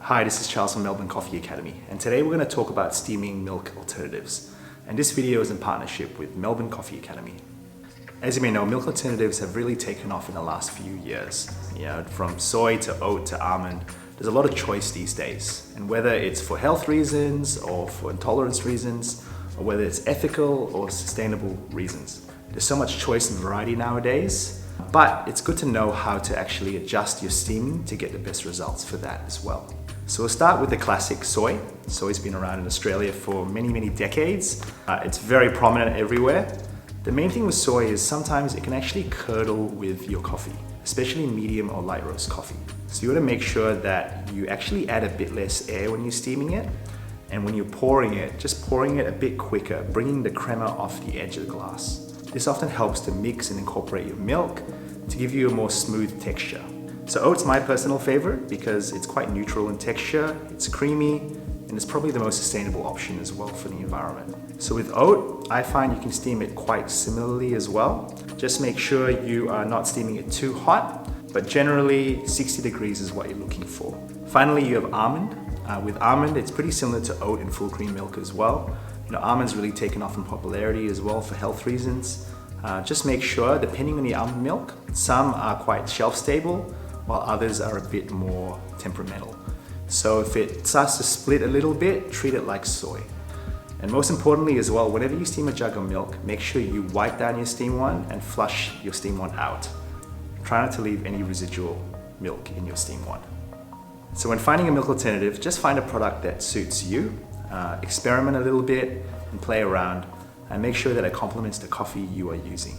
Hi, this is Charles from Melbourne Coffee Academy, and today we're going to talk about steaming milk alternatives. And this video is in partnership with Melbourne Coffee Academy. As you may know, milk alternatives have really taken off in the last few years. From soy to oat to almond, there's a lot of choice these days. And whether it's for health reasons or for intolerance reasons, or whether it's ethical or sustainable reasons, there's so much choice and variety nowadays. But it's good to know how to actually adjust your steaming to get the best results for that as well. So we'll start with the classic soy. Soy's been around in Australia for many decades. It's very prominent everywhere. The main thing with soy is sometimes it can actually curdle with your coffee, especially medium or light roast coffee. So you want to make sure that you actually add a bit less air when you're steaming it. And when you're pouring it, just pouring it a bit quicker, bringing the crema off the edge of the glass. This often helps to mix and incorporate your milk to give you a more smooth texture. So oat's my personal favorite because it's quite neutral in texture, it's creamy, and it's probably the most sustainable option as well for the environment. So with oat, I find you can steam it quite similarly as well. Just make sure you are not steaming it too hot, but generally 60 degrees is what you're looking for. Finally, you have almond. With almond, it's pretty similar to oat and full cream milk as well. Almond's really taken off in popularity as well for health reasons. Just make sure, depending on the almond milk, some are quite shelf stable, while others are a bit more temperamental. So if it starts to split a little bit, treat it like soy. And most importantly as well, whenever you steam a jug of milk, make sure you wipe down your steam one and flush your steam one out. Try not to leave any residual milk in your steam one. So when finding a milk alternative, just find a product that suits you. Experiment a little bit and play around, and make sure that it complements the coffee you are using.